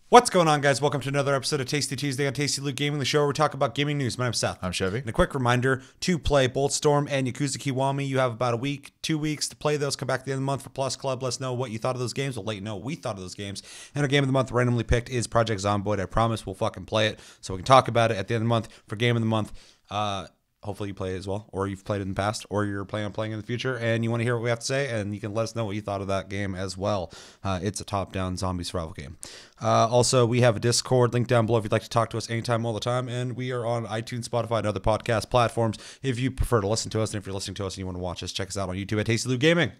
What's going on, guys? Welcome to another episode of Tasty Tuesday on Tasty Loot Gaming, the show where we talk about gaming news. My name's Seth. I'm Chevy. And a quick reminder to play Boltstorm and Yakuza Kiwami. You have about a week, 2 weeks to play those. Come back at the end of the month for Plus Club. Let us know what you thought of those games. We'll let you know what we thought of those games. And our game of the month randomly picked is Project Zomboid. I promise we'll fucking play it so we can talk about it at the end of the month for game of the month. Hopefully you play it as well, or you've played it in the past, or you're planning on playing in the future, and you want to hear what we have to say, and you can let us know what you thought of that game as well. It's a top-down zombie survival game. Also, we have a Discord link down below if you'd like to talk to us anytime, all the time, and we are on iTunes, Spotify, and other podcast platforms if you prefer to listen to us, and if you're listening to us and you want to watch us, check us out on YouTube at Tasty Loot Gaming.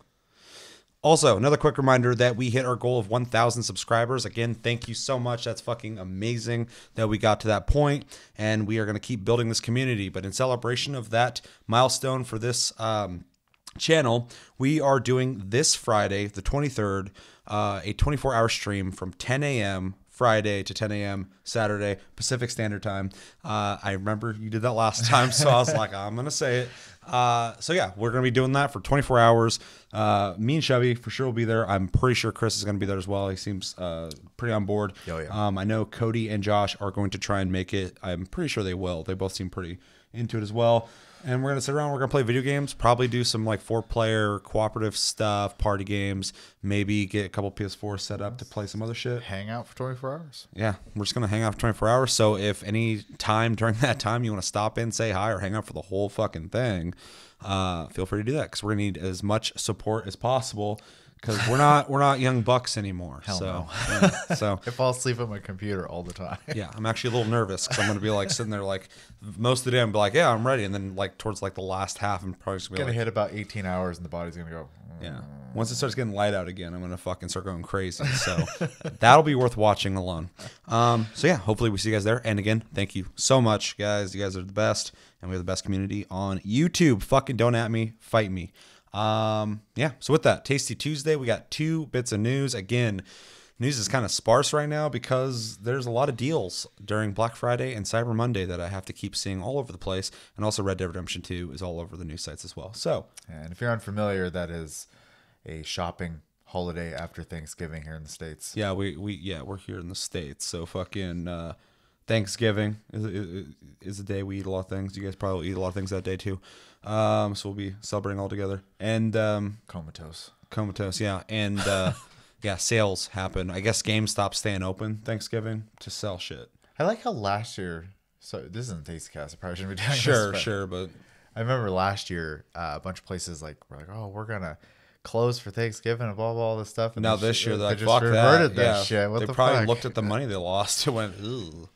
Also, another quick reminder that we hit our goal of 1,000 subscribers. Again, thank you so much. That's fucking amazing that we got to that point, and we are going to keep building this community. But in celebration of that milestone for this channel, we are doing this Friday, the 23rd, a 24-hour stream from 10 a.m. Friday to 10 a.m. Saturday, Pacific Standard Time. I remember you did that last time, so I was like, I'm going to say it. So yeah, we're going to be doing that for 24 hours. Me and Chevy for sure will be there. I'm pretty sure Chris is going to be there as well. He seems pretty on board. Oh, yeah. I know Cody and Josh are going to try and make it. I'm pretty sure they will. They both seem pretty into it as well. And we're going to sit around. We're going to play video games, probably do some like 4-player cooperative stuff, party games, maybe get a couple PS4 set up to play some other shit. Hang out for 24 hours. Yeah, we're just going to hang out for 24 hours. So if any time during that time you want to stop in, say hi, or hang out for the whole fucking thing, feel free to do that because we're going to need as much support as possible because we're not young bucks anymore. Hell so, no. Yeah, so I fall asleep at my computer all the time. yeah, I'm actually a little nervous because I'm going to be like sitting there like most of the day I'm be like, yeah, I'm ready. And then like towards like the last half, I'm probably just going to be like, hit about 18 hours and the body's going to go. yeah. Once it starts getting light out again, I'm going to fucking start going crazy. So that'll be worth watching alone. So yeah, hopefully we see you guys there. And again, thank you so much, guys. You guys are the best. And we have the best community on YouTube. Fucking don't at me. Fight me. Yeah. So with that, Tasty Tuesday, we got 2 bits of news. Again, news is kind of sparse right now because there's a lot of deals during Black Friday and Cyber Monday that I have to keep seeing all over the place. And also Red Dead Redemption 2 is all over the news sites as well. So, And if you're unfamiliar, that is a shopping holiday after Thanksgiving here in the States. yeah, we're here in the States. So fucking Thanksgiving is a day we eat a lot of things. You guys probably eat a lot of things that day too. So we'll be celebrating all together. And Comatose, yeah. And yeah, sales happen. I guess GameStop's staying open Thanksgiving to sell shit. I like how last year, so this isn't Tastecast, I probably shouldn't be doing Sure, but I remember last year, a bunch of places were like, oh, we're going to close for Thanksgiving and blah, blah, all this stuff. And now this year, they're like, just fuck reverted that. Yeah, shit. What they the probably fuck? looked at the money they lost and went, ooh.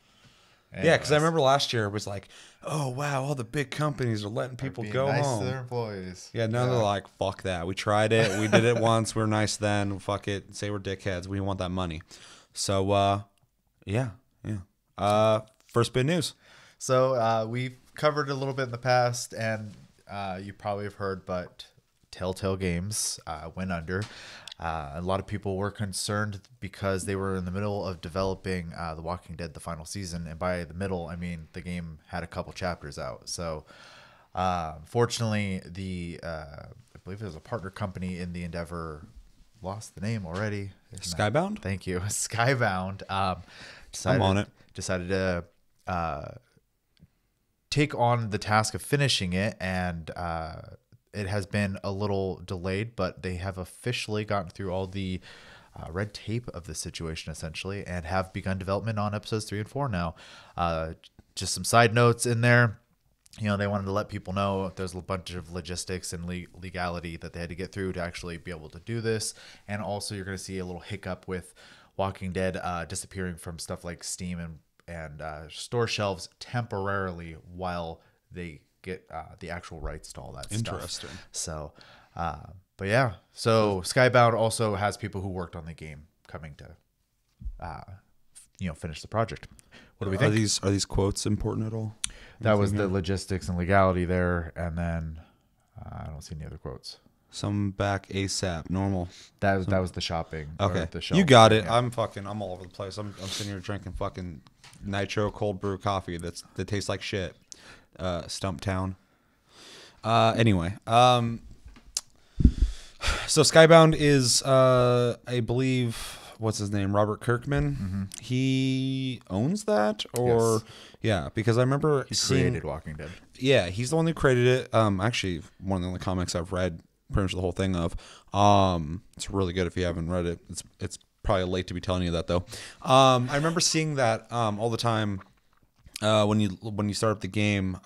Anyways. Yeah, because I remember last year it was like, oh, wow, all the big companies are letting people Being go nice home. to their employees. Yeah, now they're like, fuck that. We tried it. We did it once. We were nice then. Fuck it. Say we're dickheads. We want that money. So, yeah. First bit of news. So we've covered it a little bit in the past, and you probably have heard, but Telltale Games went under. A lot of people were concerned because they were in the middle of developing The Walking Dead, the final season. And by the middle, I mean the game had a couple chapters out. So fortunately, I believe there's a partner company in the endeavor, lost the name already. Skybound? Thank you. Skybound. I'm on it. Decided to take on the task of finishing it, and it has been a little delayed, but they have officially gotten through all the red tape of the situation, essentially, and have begun development on episodes 3 and 4 now. Just some side notes in there. You know, they wanted to let people know there's a bunch of logistics and legality that they had to get through to actually be able to do this. And also, you're going to see a little hiccup with Walking Dead disappearing from stuff like Steam and store shelves temporarily while they get the actual rights to all that stuff. Interesting. So, but yeah. So Skybound also has people who worked on the game coming to, finish the project. What do we think? Are these quotes important at all? That was the logistics and legality there, and then I don't see any other quotes. Some back ASAP. Normal. That was the shopping. Okay, the shelf. you got it. Yeah. I'm all over the place. I'm sitting here drinking fucking nitro cold brew coffee that tastes like shit. Stumptown. Anyway, so Skybound is, I believe, what's his name, Robert Kirkman. He owns that, or Yes. yeah, because I remember He seeing. created Walking Dead. Yeah, he's the one who created it. Actually, one of the only comics I've read pretty much the whole thing of. It's really good if you haven't read it. It's probably late to be telling you that though. I remember seeing that all the time. When you start up the game,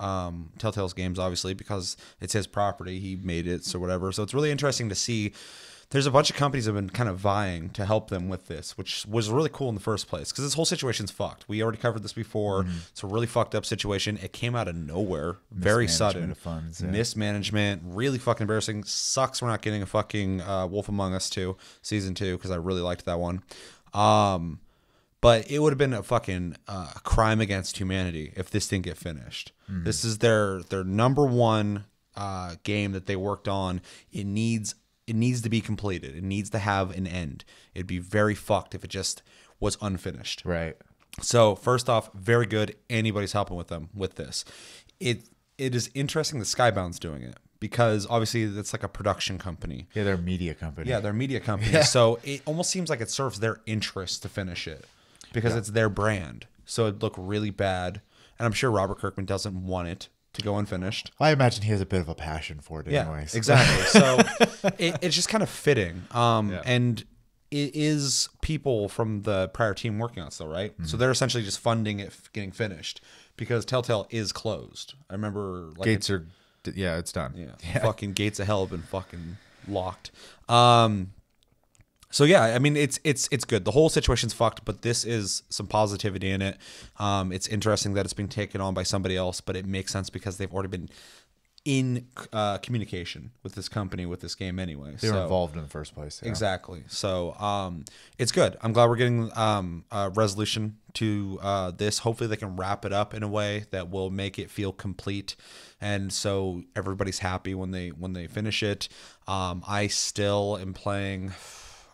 Telltale's games, obviously, because it's his property, he made it, so whatever. So it's really interesting to see. There's a bunch of companies that have been kind of vying to help them with this, which was really cool in the first place, because this whole situation's fucked. We already covered this before. It's a really fucked up situation. It came out of nowhere, very sudden. Of funds, yeah. Mismanagement, really fucking embarrassing. Sucks we're not getting a fucking Wolf Among Us 2, season 2, because I really liked that one. But it would have been a fucking crime against humanity if this didn't get finished. This is their number one game that they worked on. It needs to be completed. It needs to have an end. It'd be very fucked if it just was unfinished. Right. So first off, very good. Anybody's helping with them with this. It is interesting that Skybound's doing it, because obviously it's like a production company. Yeah, they're a media company. Yeah, they're a media company. So it almost seems like it serves their interest to finish it, because it's their brand. So it'd look really bad. And I'm sure Robert Kirkman doesn't want it to go unfinished. I imagine he has a bit of a passion for it anyways. Yeah, exactly. So it's just kind of fitting. And it is people from the prior team working on it still, right? So they're essentially just funding it getting finished, because Telltale is closed. I remember Gates are, it's done. Yeah. Fucking gates of hell have been fucking locked. So yeah, I mean it's good. The whole situation's fucked, but this is some positivity in it. It's interesting that it's being taken on by somebody else, but it makes sense because they've already been in communication with this company, with this game anyway. They were involved in the first place. Yeah. Exactly. So it's good. I'm glad we're getting a resolution to this. Hopefully they can wrap it up in a way that will make it feel complete, and so everybody's happy when they finish it. I still am playing,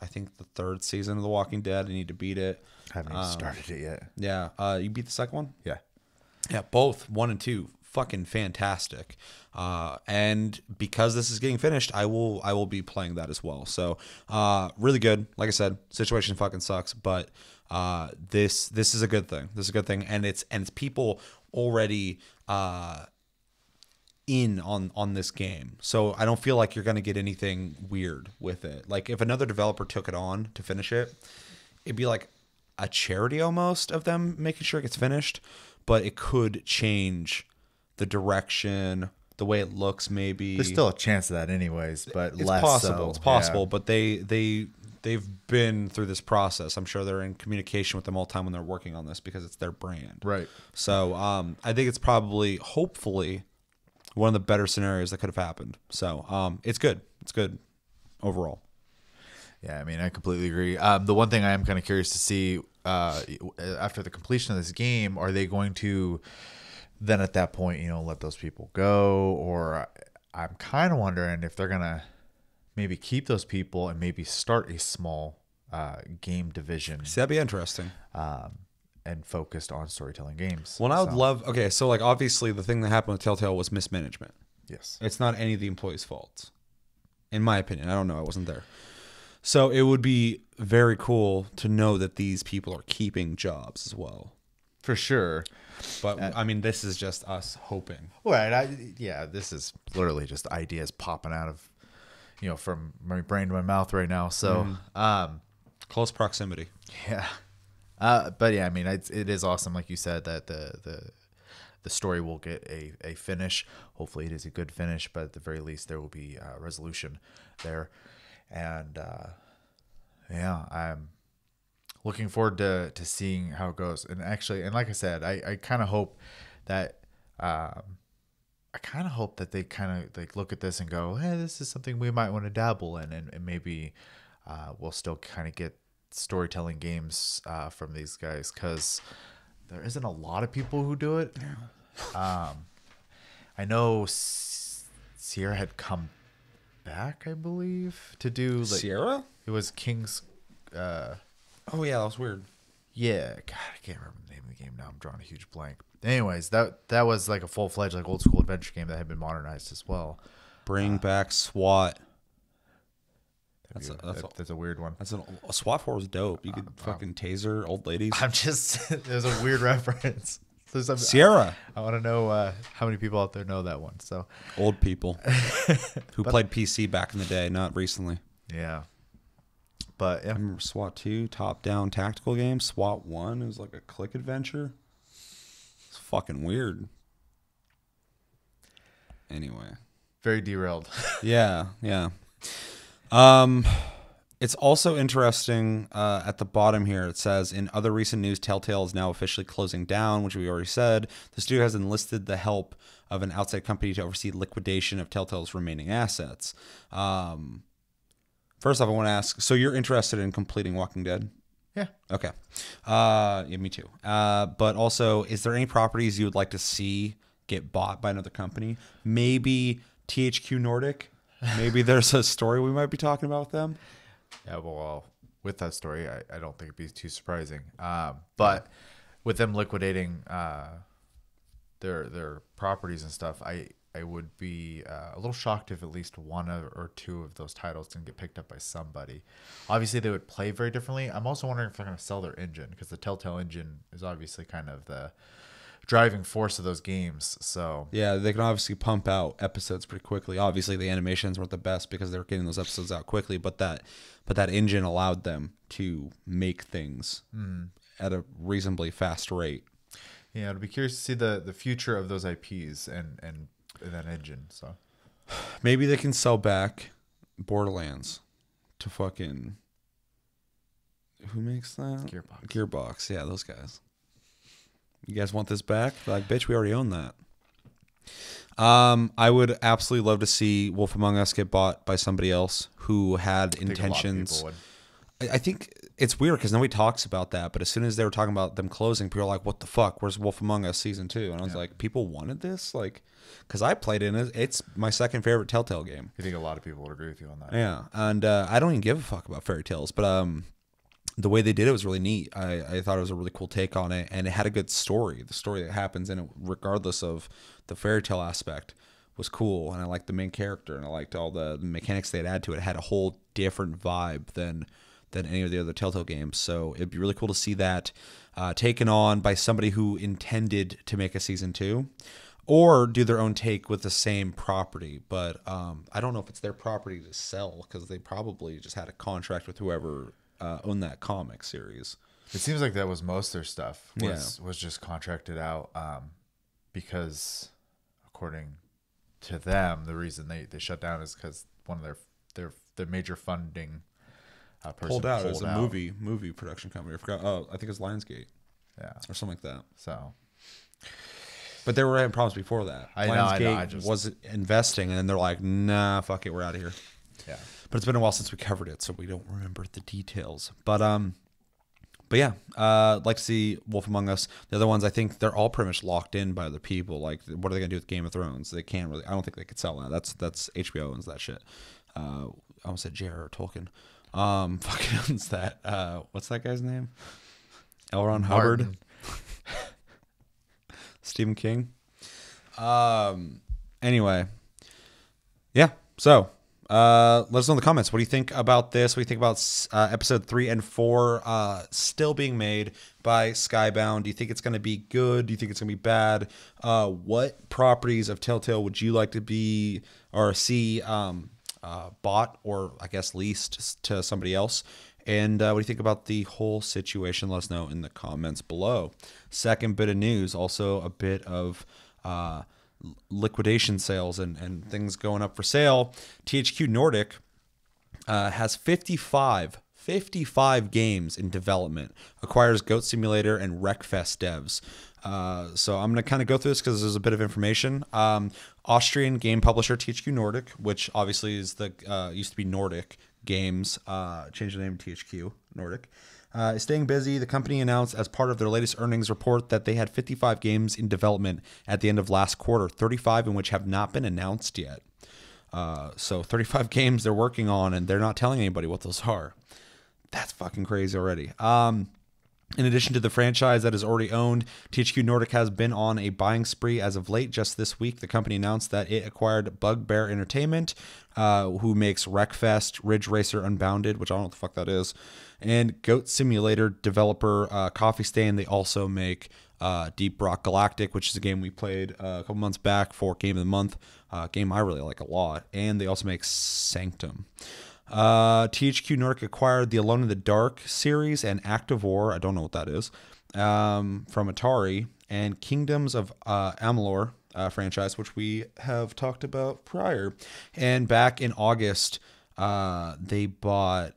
I think, the 3rd season of The Walking Dead. I need to beat it. I haven't even started it yet. Yeah. You beat the second one? Yeah. Yeah, both 1 and 2, fucking fantastic. And because this is getting finished, I will be playing that as well. So really good. Like I said, situation fucking sucks, but this is a good thing. This is a good thing, and it's people already in on this game. So I don't feel like you're going to get anything weird with it. Like if another developer took it on to finish it, it'd be like a charity almost of them making sure it gets finished, but it could change the direction, the way it looks maybe. There's still a chance of that anyways, but it's less possible. so. It's possible, Yeah. but they've been through this process. I'm sure they're in communication with them all the time when they're working on this, because it's their brand. Right. So I think it's probably, hopefully, one of the better scenarios that could have happened. So it's good. It's good overall. Yeah, I mean, I completely agree. The one thing I am kind of curious to see after the completion of this game, are they going to then at that point, let those people go? Or I'm kind of wondering if they're going to maybe keep those people and maybe start a small game division. See, that'd be interesting. And focused on storytelling games. Well, I would love, okay, so like obviously the thing that happened with Telltale was mismanagement. Yes. It's not any of the employees' faults, in my opinion. I don't know. I wasn't there. So it would be very cool to know that these people are keeping jobs as well. For sure. But I mean, this is just us hoping. Right. This is literally just ideas popping out of, from my brain to my mouth right now. So, Close proximity. Yeah. But yeah, I mean, it is awesome, like you said, that the story will get a finish. Hopefully it is a good finish, but at the very least there will be a resolution there. And I'm looking forward to seeing how it goes. And actually, and like I said, I kind of hope that they kind of like look at this and go, hey, this is something we might want to dabble in, and maybe we'll still kind of get storytelling games from these guys, because there isn't a lot of people who do it. I know Sierra had come back, I believe, to do like Sierra? It was King's Oh yeah, that was weird. Yeah, God, I can't remember the name of the game now. I'm drawing a huge blank. Anyways, that was like a full-fledged like old school adventure game that had been modernized as well. Bring back SWAT. That's a weird one. A SWAT 4 was dope. You could fucking taser old ladies. I'm just there's a weird reference. Sierra. I want to know how many people out there know that one. So old people who played PC back in the day, not recently. Yeah. But yeah. I remember SWAT 2, top-down tactical game. SWAT 1, it was like a click adventure. It's fucking weird. Anyway. Very derailed. Yeah. It's also interesting at the bottom here. It says, in other recent news, Telltale is now officially closing down, which we already said. The studio has enlisted the help of an outside company to oversee liquidation of Telltale's remaining assets. First off, I want to ask, so you're interested in completing Walking Dead? Yeah. Okay. Yeah, me too. But also, is there any properties you would like to see get bought by another company? Maybe THQ Nordic? Maybe there's a story we might be talking about with them? Yeah, well, with that story, I don't think it'd be too surprising. But with them liquidating their properties and stuff, I would be a little shocked if at least one or two of those titles didn't get picked up by somebody. Obviously, they would play very differently. I'm also wondering if they're going to sell their engine, because the Telltale engine is obviously kind of the driving force of those games. So yeah, they can obviously pump out episodes pretty quickly. Obviously, the animations weren't the best because they were getting those episodes out quickly, but that engine allowed them to make things at a reasonably fast rate. Yeah, I'd be curious to see the future of those IPs and that engine. So maybe they can sell back Borderlands to fucking, who makes that? Gearbox. Yeah, those guys. You guys want this back? They're like, bitch, we already own that. I would absolutely love to see Wolf Among Us get bought by somebody else who had intentions. I think it's weird because nobody talks about that, but as soon as they were talking about them closing, people are like, what the fuck? Where's Wolf Among Us Season 2? And I was like, people wanted this? Like, because I played it, and it's my second favorite Telltale game. I think a lot of people would agree with you on that. Yeah, and I don't even give a fuck about fairy tales, but the way they did it was really neat. I thought it was a really cool take on it, and it had a good story. The story that happens in it, regardless of the fairy tale aspect, was cool, and I liked the main character, and I liked all the mechanics they had added to it. It had a whole different vibe than any of the other Telltale games. So it'd be really cool to see that taken on by somebody who intended to make a season 2 or do their own take with the same property. But I don't know if it's their property to sell, because they probably just had a contract with whoever owned that comic series. It seems like that was most of their stuff was just contracted out because, according to them, the reason they shut down is because one of their major funding person pulled out as a movie production company. I forgot. Oh, I think it's Lionsgate. Yeah, or something like that. So, but they were having problems before that. Lionsgate was investing, and then they're like, "Nah, fuck it, we're out of here." Yeah, but it's been a while since we covered it, so we don't remember the details. But yeah, I'd like to see Wolf Among Us. The other ones, I think they're all pretty much locked in by other people. Like, what are they gonna do with Game of Thrones? They can't really. I don't think they could sell that. That's HBO owns that shit. I almost said J.R.R. Tolkien. Fucking owns that. What's that guy's name? L. Ron Hubbard. Stephen King. Anyway, yeah. So, let us know in the comments. What do you think about this? What do you think about episode 3 and 4 still being made by Skybound? Do you think it's going to be good? Do you think it's going to be bad? What properties of Telltale would you like to be or see bought, or I guess leased to somebody else? And what do you think about the whole situation? Let us know in the comments below. Second bit of news, also a bit of liquidation sales and things going up for sale. THQ Nordic has 55 games in development, acquires Goat Simulator and Wreckfest devs. So I'm going to kind of go through this because there's a bit of information. Austrian game publisher THQ Nordic, which obviously is the used to be Nordic Games, changed the name to THQ Nordic, is staying busy. The company announced as part of their latest earnings report that they had 55 games in development at the end of last quarter, 35 in which have not been announced yet. So 35 games they're working on, and they're not telling anybody what those are. That's fucking crazy already. In addition to the franchise that is already owned, THQ Nordic has been on a buying spree as of late. Just this week, the company announced that it acquired Bugbear Entertainment, who makes Wreckfest, Ridge Racer Unbounded, which I don't know what the fuck that is, and Goat Simulator developer Coffee Stain. They also make Deep Rock Galactic, which is a game we played a couple months back for Game of the Month, game I really like a lot. And they also make Sanctum. THQ Nordic acquired the Alone in the Dark series and Activore, I don't know what that is, from Atari, and Kingdoms of Amalur franchise, which we have talked about prior. And back in August, they bought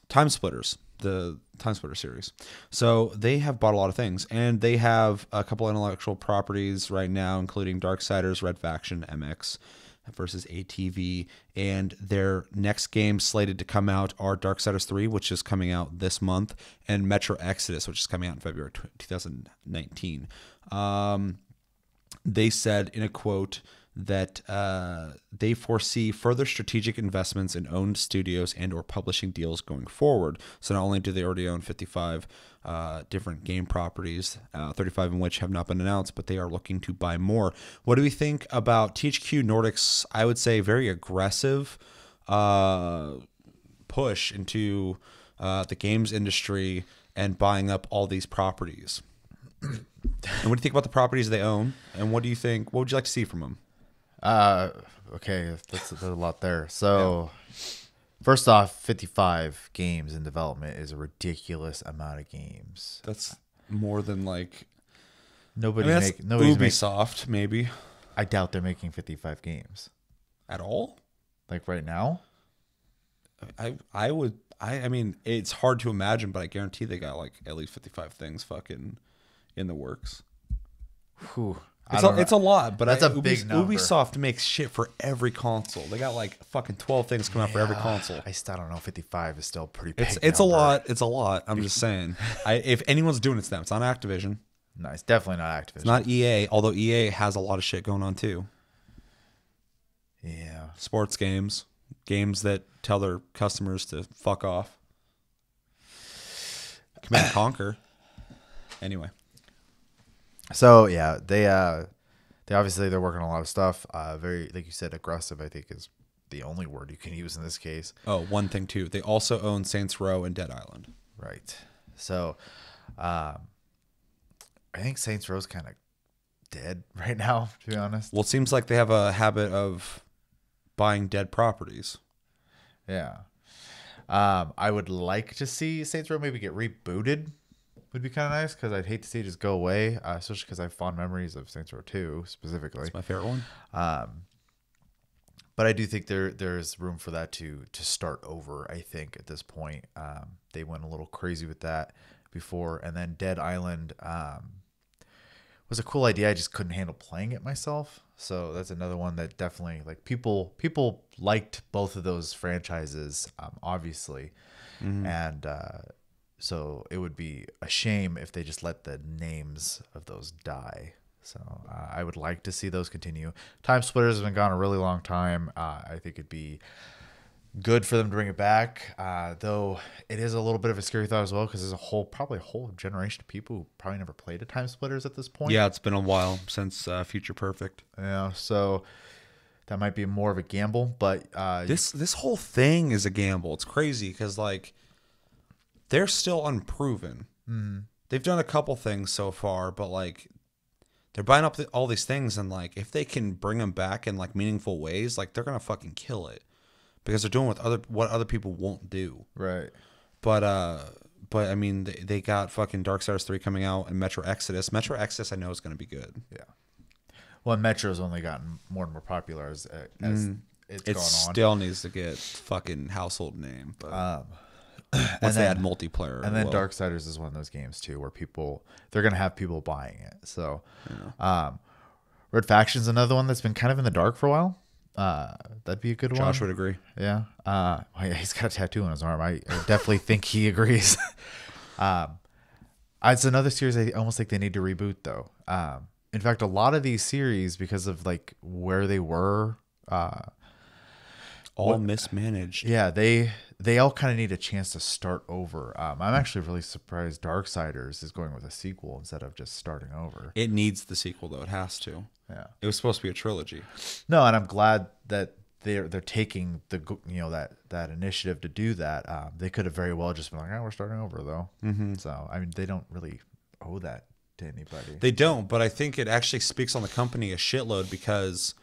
Timesplitters, the Timesplitter series. So they have bought a lot of things, and they have a couple intellectual properties right now, including Darksiders, Red Faction, MX versus ATV, and their next games slated to come out are Darksiders 3, which is coming out this month, and Metro Exodus, which is coming out in February 2019. They said in a quote that they foresee further strategic investments in owned studios and or publishing deals going forward. So not only do they already own 55 different game properties, 35 in which have not been announced, but they are looking to buy more. What do we think about THQ Nordic's, I would say, very aggressive push into the games industry and buying up all these properties? And what do you think about the properties they own? And what do you think? What would you like to see from them? Okay, that's a lot there. So, first off, 55 games in development is a ridiculous amount of games. That's more than like nobody's Ubisoft, maybe. I doubt they're making 55 games At all? like right now. I mean, it's hard to imagine, but I guarantee they got like at least 55 things fucking in the works. Whew. It's a lot, but that's a big number. Ubisoft makes shit for every console. They got like fucking 12 things coming out for every console. I still don't know. 55 is still pretty big. It's a lot. It's a lot. I'm just saying. If anyone's doing it, it's them. It's not Activision. No, it's definitely not Activision. It's not EA, although EA has a lot of shit going on too. Yeah. Sports games that tell their customers to fuck off. Command and Conquer. Anyway. So yeah, they obviously they're working on a lot of stuff. Very, like you said, aggressive, I think is the only word you can use in this case. Oh, one thing too. They also own Saints Row and Dead Island. Right. So, I think Saints Row's kind of dead right now, to be honest. Well, it seems like they have a habit of buying dead properties. Yeah. I would like to see Saints Row maybe get rebooted. Would be kind of nice, because I'd hate to see it just go away, especially because I have fond memories of Saints Row 2 specifically. It's my favorite one. But I do think there's room for that to start over, I think, at this point. They went a little crazy with that before. And then Dead Island was a cool idea. I just couldn't handle playing it myself. So that's another one that definitely, like, people liked both of those franchises, obviously. Mm-hmm. And so it would be a shame if they just let the names of those die. So I would like to see those continue. Timesplitters has been gone a really long time. I think it'd be good for them to bring it back, though it is a little bit of a scary thought as well, because there's probably a whole generation of people who probably never played a Timesplitters at this point. Yeah, it's been a while since Future Perfect. Yeah, so that might be more of a gamble. But this whole thing is a gamble. It's crazy because, like, they're still unproven. Mm-hmm. They've done a couple things so far, but, like, they're buying up all these things, and, like, if they can bring them back in, like, meaningful ways, like, they're gonna fucking kill it, because they're doing what other people won't do. Right. But I mean, they got fucking Darksiders 3 coming out, and Metro Exodus. Metro Exodus, I know, is gonna be good. Yeah. Well, Metro's only gotten more and more popular as it's gone on. It still needs to get fucking household name, but. Once they add multiplayer. And then Darksiders is one of those games too where they're gonna have people buying it. So Red Faction's another one that's been kind of in the dark for a while. That'd be a good one. Josh would agree. Yeah. Yeah, he's got a tattoo on his arm. I definitely think he agrees. It's another series I almost think they need to reboot though. In fact, a lot of these series, because of like where they were, all mismanaged. Yeah, they all kind of need a chance to start over. I'm actually really surprised Darksiders is going with a sequel instead of just starting over. It needs the sequel though. It has to. Yeah. It was supposed to be a trilogy. No, and I'm glad that they're taking that initiative to do that. They could have very well just been like, "Oh, we're starting over," though. Mm-hmm. So I mean, they don't really owe that to anybody. They don't, but I think it actually speaks on the company a shitload because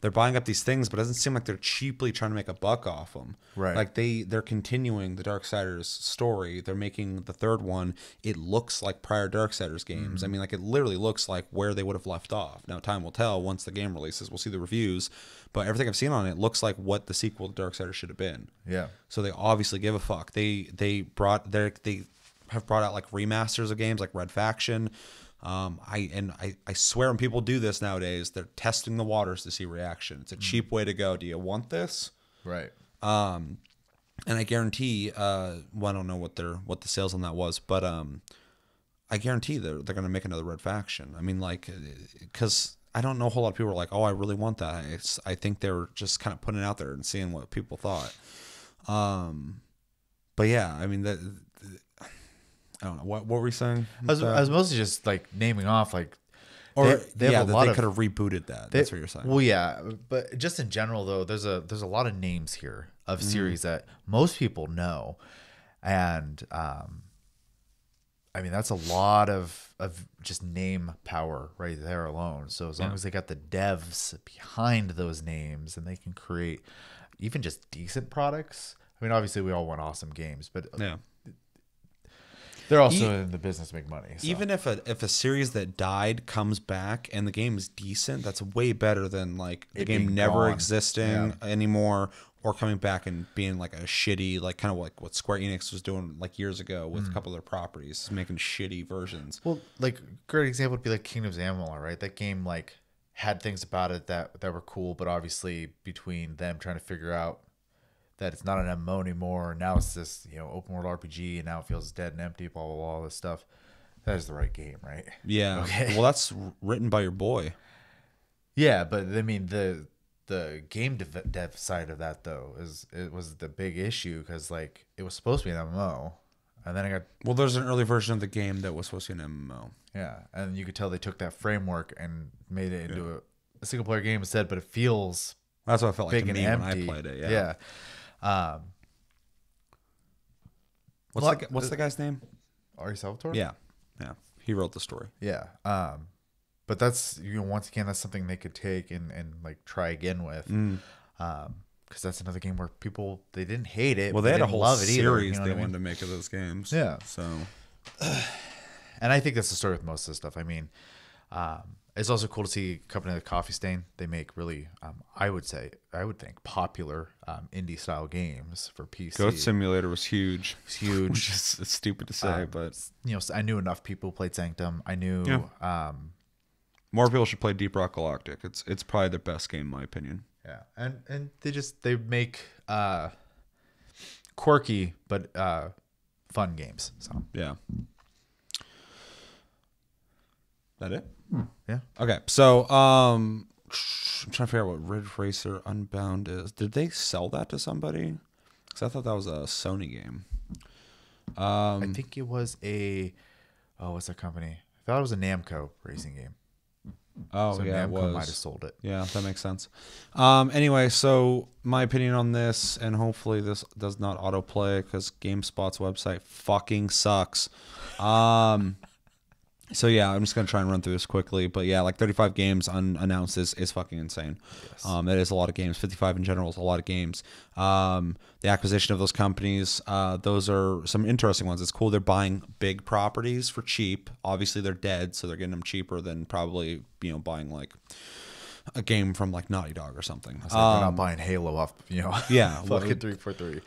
they're buying up these things, but it doesn't seem like they're cheaply trying to make a buck off them. Right. Like they're continuing the Darksiders story. They're making the third one. It looks like prior Darksiders games. I mean, like it literally looks like where they would have left off. Now, time will tell once the game releases. We'll see the reviews, but everything I've seen on it looks like what the sequel to Darksiders should have been. Yeah. So they obviously give a fuck. They have brought out like remasters of games like Red Faction. I swear when people do this nowadays, they're testing the waters to see reaction. It's a cheap way to go. Do you want this? Right. And I guarantee, well, I don't know what the sales on that was, but I guarantee they're going to make another Red Faction. I mean, like, because I don't know a whole lot of people are like, oh, I really want that. I think they're just kind of putting it out there and seeing what people thought. But yeah, I mean I don't know. What were we saying? I was mostly just like naming off like, or they have a lot they of, could have rebooted that. That's what you're saying. Well, yeah, but just in general though, there's a lot of names here of series that most people know, and I mean that's a lot of just name power right there alone. So as long as they got the devs behind those names and they can create even just decent products. I mean, obviously we all want awesome games, but yeah. They're also in the business to make money. So. Even if a series that died comes back and the game is decent, that's way better than like the game never existing anymore or coming back and being like a shitty, like kind of like what Square Enix was doing like years ago with a couple of their properties, making shitty versions. Well, like great example would be like Kingdoms of Amalur, right? That game like had things about it that were cool, but obviously between them trying to figure out that it's not an MMO anymore. Now it's this, open world RPG, and now it feels dead and empty. Blah blah blah. All this stuff. That is the right game, right? Yeah. Okay. Well, that's written by your boy. Yeah, but I mean the game dev side of that though was the big issue because like it was supposed to be an MMO, and then there's an early version of the game that was supposed to be an MMO. Yeah, and you could tell they took that framework and made it into a single player game instead. But it feels that's what I felt like big to me and when empty. I played it. Yeah. What's the guy's name? Ari Salvatore? Yeah. He wrote the story. Yeah. But that's once again that's something they could take and like try again with. Because that's another game where people they didn't hate it. Well, they had a whole love it series either, they wanted to make of those games. Yeah. So, and I think that's the story with most of the stuff. I mean, it's also cool to see a company like Coffee Stain. They make really, I would think, popular indie style games for PC. Goat Simulator was huge. It's huge. Which is it's stupid to say, but I knew enough people who played Sanctum. I knew. More people should play Deep Rock Galactic. It's probably the best game in my opinion. Yeah, and they make quirky but fun games. So yeah. That it? Yeah. Okay. So I'm trying to figure out what Ridge Racer Unbound is. Did they sell that to somebody? Because I thought that was a Sony game. I think it was what's that company? I thought it was a Namco racing game. Oh, so yeah, Namco it was. might have sold it. Yeah, that makes sense. Anyway, so my opinion on this, and hopefully this does not autoplay because GameSpot's website fucking sucks. So yeah, I'm just gonna try and run through this quickly, but yeah, like 35 games unannounced is fucking insane. Yes. That is a lot of games. 55 in general is a lot of games. The acquisition of those companies, those are some interesting ones. It's cool they're buying big properties for cheap. Obviously they're dead, so they're getting them cheaper than probably buying like a game from like Naughty Dog or something. They're not buying Halo off, yeah, fucking 343.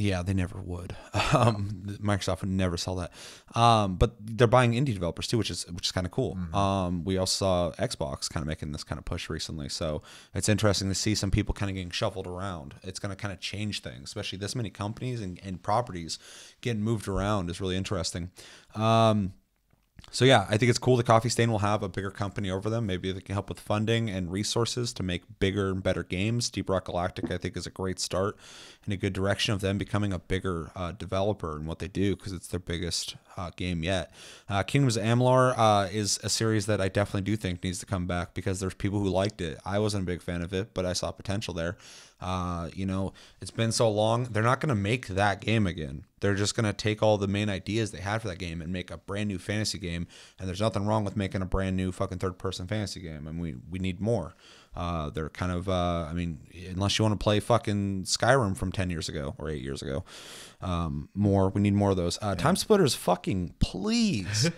Yeah, they never would. Microsoft would never sell that. But they're buying indie developers too, which is kind of cool. Mm-hmm. We also saw Xbox kind of making this kind of push recently, so it's interesting to see some people kind of getting shuffled around. It's going to kind of change things, especially this many companies and properties getting moved around is really interesting. So yeah, I think it's cool that Coffee Stain will have a bigger company over them. Maybe they can help with funding and resources to make bigger and better games. Deep Rock Galactic, I think, is a great start in a good direction of them becoming a bigger developer in what they do, because it's their biggest game yet. Kingdoms of Amalur is a series that I definitely do think needs to come back, because there's people who liked it. I wasn't a big fan of it, but I saw potential there. You know, it's been so long. They're not going to make that game again. They're just going to take all the main ideas they had for that game and make a brand new fantasy game. And there's nothing wrong with making a brand new fucking third-person fantasy game. And we need more. They're kind of, I mean, unless you want to play fucking Skyrim from 10 years ago or 8 years ago, we need more of those. Timesplitters, fucking please.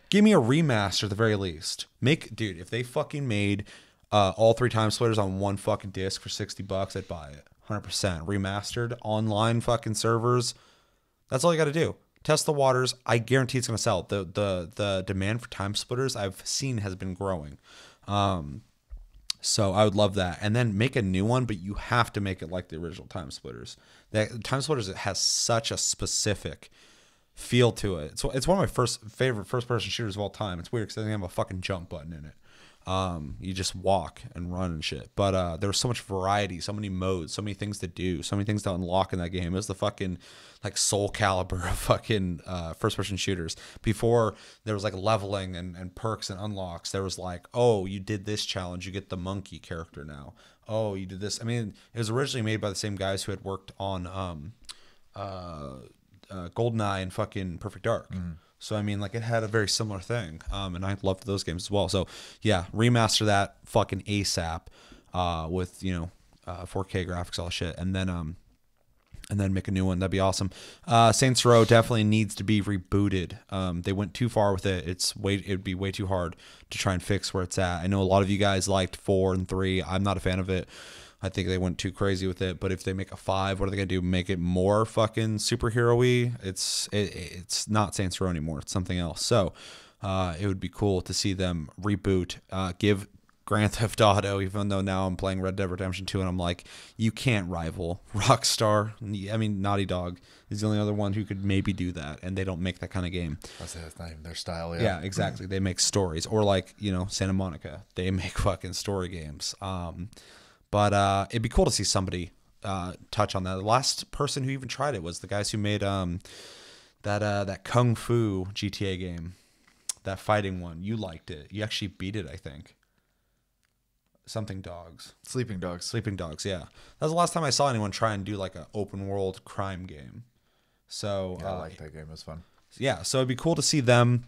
Give me a remaster at the very least. Dude, if they fucking made all 3 Timesplitters on one fucking disc for $60, I'd buy it. 100%. Remastered, online fucking servers. That's all you got to do. Test the waters. I guarantee it's going to sell. The demand for Timesplitters I've seen has been growing. So I would love that. And then make a new one, but you have to make it like the original Timesplitters. Timesplitters has such a specific feel to it. It's one of my favorite first-person shooters of all time. It's weird because it doesn't have a fucking jump button in it. You just walk and run and shit. But there was so much variety, so many modes, so many things to do, so many things to unlock in that game. It was the fucking like Soul Calibur of fucking first-person shooters. Before there was like leveling and perks and unlocks. There was like, oh, you did this challenge, you get the monkey character now. Oh, you did this. I mean, it was originally made by the same guys who had worked on GoldenEye and fucking Perfect Dark. So, I mean, like, it had a very similar thing, and I loved those games as well. So, yeah, remaster that fucking ASAP with, 4K graphics, all that shit, and then make a new one. That'd be awesome. Saints Row definitely needs to be rebooted. They went too far with it. It'd be way too hard to try and fix where it's at. I know a lot of you guys liked 4 and 3. I'm not a fan of it. I think they went too crazy with it. But if they make a 5, what are they gonna do? Make it more fucking superhero-y? It's not Saints Row anymore. It's something else. So it would be cool to see them reboot. Give Grand Theft Auto, even though now I'm playing Red Dead Redemption 2, and I'm like, you can't rival Rockstar. I mean, Naughty Dog is the only other one who could maybe do that, and they don't make that kind of game. That's not even their style. Yeah, exactly. They make stories, or like Santa Monica, they make fucking story games. But it'd be cool to see somebody touch on that. The last person who even tried it was the guys who made that Kung Fu GTA game, that fighting one. You liked it. You actually beat it, I think. Something Dogs. Sleeping Dogs. Sleeping Dogs, yeah. That was the last time I saw anyone try and do like an open world crime game. So yeah, I like that game. It was fun. Yeah, so it'd be cool to see them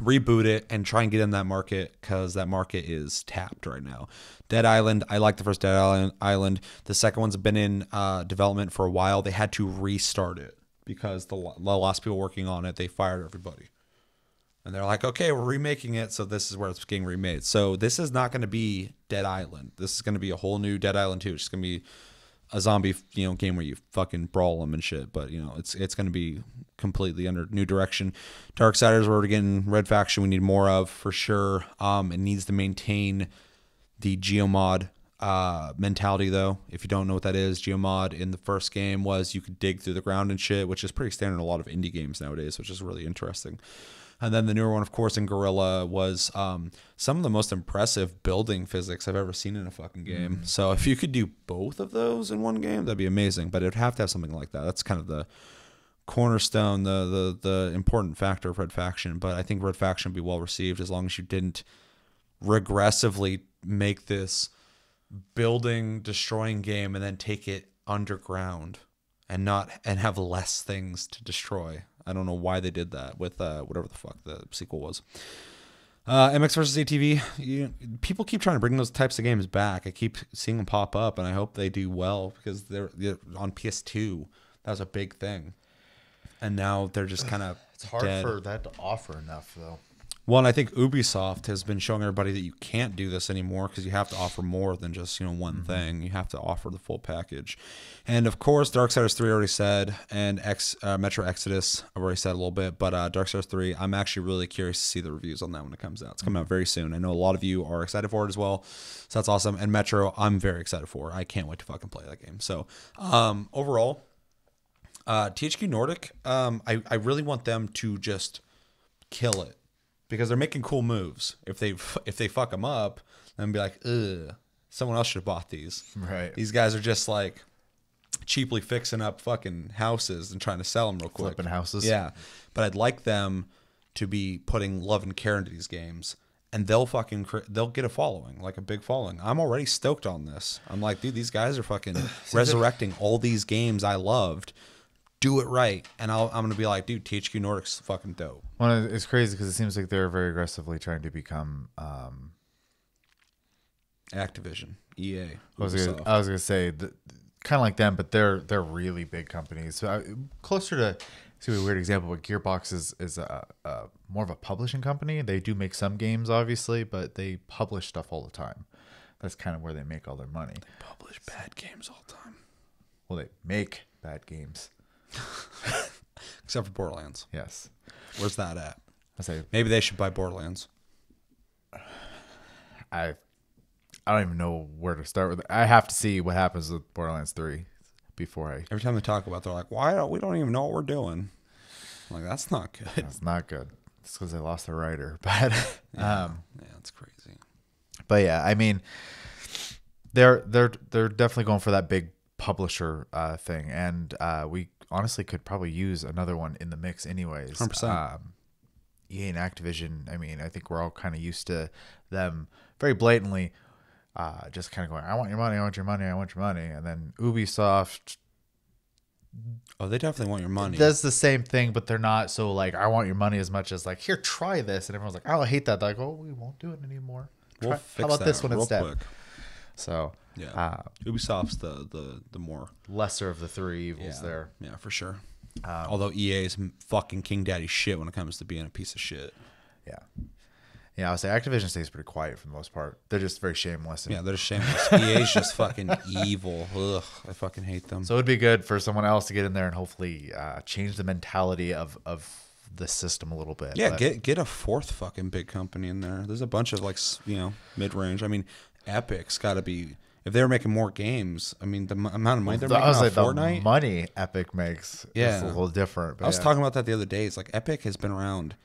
reboot it and try and get in that market, because that market is tapped right now. Dead Island, I like the first Dead Island. The second one's been in development for a while. They had to restart it because the last people working on it, they fired everybody. And they're like, okay, we're remaking it, so this is where it's getting remade. So this is not going to be Dead Island. This is going to be a whole new Dead Island 2. It's going to be a zombie, game where you fucking brawl them and shit. But, it's going to be completely under new direction. Darksiders, we're getting Red Faction. We need more of, for sure. It needs to maintain the Geomod mentality, though. If you don't know what that is, Geomod in the first game was you could dig through the ground and shit, which is pretty standard in a lot of indie games nowadays, which is really interesting. And then the newer one, of course, in Guerrilla was some of the most impressive building physics I've ever seen in a fucking game. So if you could do both of those in one game, that'd be amazing. But it'd have to have something like that. That's kind of the cornerstone, the important factor of Red Faction. But I think Red Faction would be well received as long as you didn't regressively make this building destroying game and then take it underground and have less things to destroy. I don't know why they did that with whatever the fuck the sequel was. MX vs. ATV. People keep trying to bring those types of games back. I keep seeing them pop up, and I hope they do well, because they're on PS2. That was a big thing, and now they're just kind of It's hard dead. for that to offer enough, though. Well, and I think Ubisoft has been showing everybody that you can't do this anymore, because you have to offer more than just one thing. You have to offer the full package. And of course, Darksiders 3 already said, and Metro Exodus I've already said a little bit, but Darksiders 3, I'm actually really curious to see the reviews on that when it comes out. It's coming out very soon. I know a lot of you are excited for it as well, so that's awesome. And Metro, I'm very excited for. I can't wait to fucking play that game. So overall, THQ Nordic, I really want them to just kill it because they're making cool moves. If they fuck them up, then be like, ugh, someone else should have bought these. Right. These guys are just like cheaply fixing up fucking houses and trying to sell them real quick. Flipping houses. Yeah, but I'd like them to be putting love and care into these games, and they'll get a following, like a big following. I'm already stoked on this. I'm like, dude, these guys are fucking resurrecting all these games I loved. Do it right, and I'm gonna be like, dude, THQ Nordic's fucking dope. Well, it's crazy because it seems like they're very aggressively trying to become Activision, EA. I was gonna say kind of like them, but they're really big companies. So closer to, see, a weird example, but Gearbox is a more of a publishing company. They do make some games, obviously, but they publish stuff all the time. That's kind of where they make all their money. They publish bad games all the time. Well, they make bad games. Except for Borderlands. Yes. Where's that at? I say maybe they should buy Borderlands. I don't even know where to start with it. I have to see what happens with Borderlands 3 before I. Every time they talk about it, they're like, we don't even know what we're doing. I'm like, that's not good. That's not good. It's because they lost their writer. But yeah, it's crazy. But yeah, I mean, they're definitely going for that big publisher thing, and we honestly could probably use another one in the mix anyways. 100%. EA and Activision, I mean, I think we're all kind of used to them very blatantly just kind of going, I want your money, I want your money, I want your money. And then Ubisoft, oh, they definitely want your money. does the same thing, but they're not so like, I want your money as much as like, here, try this. And everyone's like, oh, I hate that. They're like, oh, we won't do it anymore. We'll How fix about that this one real instead? quick. So yeah, Ubisoft's the more lesser of the three evils there. Yeah, for sure. Although EA is fucking king daddy shit when it comes to being a piece of shit. Yeah. Yeah, I would say Activision stays pretty quiet for the most part. They're just very shameless. Yeah, they're just shameless. EA's just fucking evil. Ugh, I fucking hate them. So it'd be good for someone else to get in there and hopefully change the mentality of the system a little bit. Yeah, get a fourth fucking big company in there. There's a bunch of like, mid range. I mean, Epic's got to be. If they were making more games, I mean, the amount of money they're making on Fortnite. The money Epic makes is a little different. I was talking about that the other day. It's like Epic has been around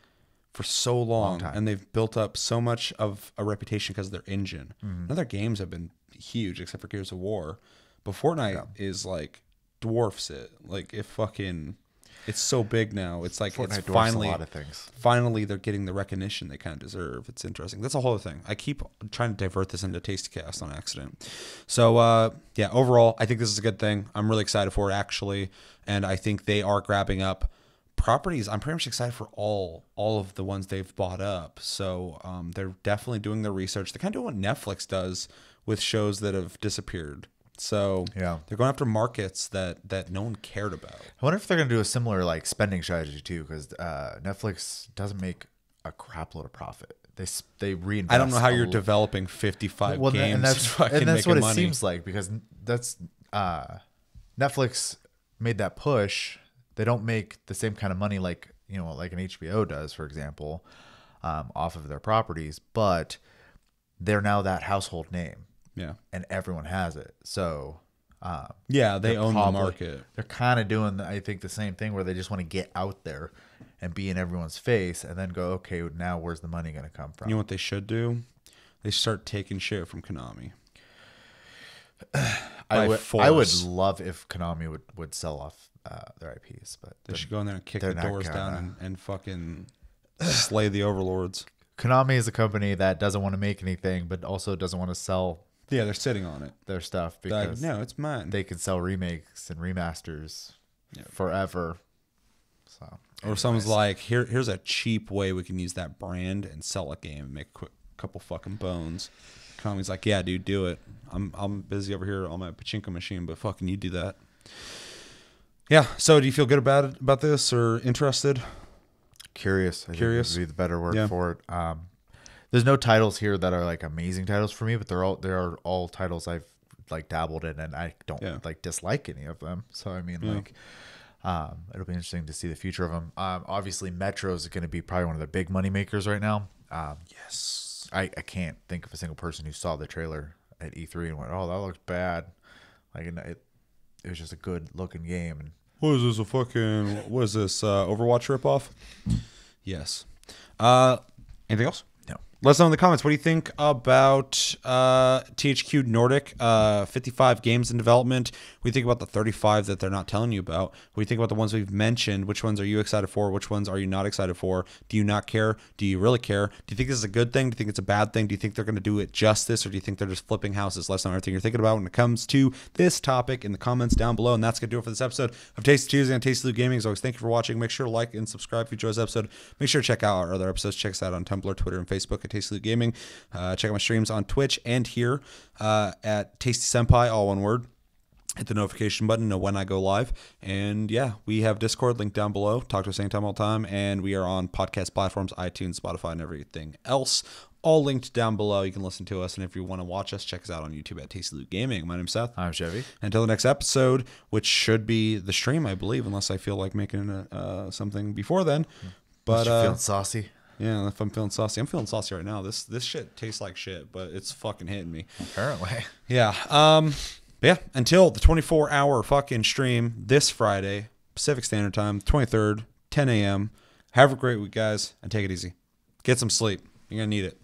for so long and they've built up so much of a reputation because of their engine. None of their games have been huge except for Gears of War. But Fortnite is like dwarfs it. Like it's so big now. It's like Fortnite it's finally a lot of things. Finally they're getting the recognition they kind of deserve. It's interesting. That's a whole thing. I keep trying to divert this into TastyCast on accident. So yeah, overall, I think this is a good thing. I'm really excited for it actually, and I think they are grabbing up properties. I'm pretty much excited for all of the ones they've bought up. So they're definitely doing their research. They're kind of doing what Netflix does with shows that have disappeared. So yeah, they're going after markets that no one cared about. I wonder if they're going to do a similar like spending strategy too, because Netflix doesn't make a crap load of profit. They reinvest. I don't know how you're developing 55 games. And that's what it seems like, because that's Netflix made that push. They don't make the same kind of money like like an HBO does, for example, off of their properties, but they're now that household name. Yeah. And everyone has it. So yeah, they own the market. They're kind of doing, I think, the same thing where they just want to get out there and be in everyone's face and then go, okay, now where's the money going to come from? You know what they should do? They start taking shit from Konami. I would love if Konami would sell off their IPs, but they should go in there and kick the doors down and fucking slay the overlords. Konami is a company that doesn't want to make anything, but also doesn't want to sell. Yeah, they're sitting on it. Their stuff because no, it's mine. They can sell remakes and remasters forever. So, or someone's like, here's a cheap way we can use that brand and sell a game and make a couple fucking bones. Konami's like, yeah, dude, do it. I'm busy over here on my pachinko machine, but fucking you do that. Yeah. So, do you feel good about this or interested? Curious. I think would be the better word for it. There's no titles here that are like amazing titles for me, but there are all titles I've like dabbled in, and I don't like dislike any of them. So I mean, like, it'll be interesting to see the future of them. Obviously, Metro is going to be probably one of the big money makers right now. Yes, I can't think of a single person who saw the trailer at E3 and went, "Oh, that looks bad." Like it was just a good looking game. And what is this Overwatch ripoff? Yes. Anything else? No. Let us know in the comments. What do you think about THQ Nordic? 55 games in development. What do you think about the 35 that they're not telling you about? What do you think about the ones we've mentioned? Which ones are you excited for? Which ones are you not excited for? Do you not care? Do you really care? Do you think this is a good thing? Do you think it's a bad thing? Do you think they're going to do it justice? Or do you think they're just flipping houses? Let us know everything you're thinking about when it comes to this topic in the comments down below. And that's going to do it for this episode of Tasty Tuesday on Tasty Loot Gaming. As always, thank you for watching. Make sure to like and subscribe if you enjoyed this episode. Make sure to check out our other episodes. Check us out on Tumblr, Twitter, and Facebook at Tasty Loot Gaming. Check out my streams on Twitch and here at Tasty Senpai, all one word. Hit the notification button to know when I go live. And yeah, we have Discord linked down below. Talk to us anytime, all the time. And we are on podcast platforms, iTunes, Spotify, and everything else. All linked down below. You can listen to us. And if you want to watch us, check us out on YouTube at Tasty Loot Gaming. My name's Seth. I'm Chevy. Until the next episode, which should be the stream, I believe, unless I feel like making something before then. But feeling saucy. Yeah, if I'm feeling saucy. I'm feeling saucy right now. This shit tastes like shit, but it's fucking hitting me. Apparently. Yeah. But yeah, until the 24-hour fucking stream this Friday, Pacific Standard Time, 23rd, 10 a.m. Have a great week, guys, and take it easy. Get some sleep. You're going to need it.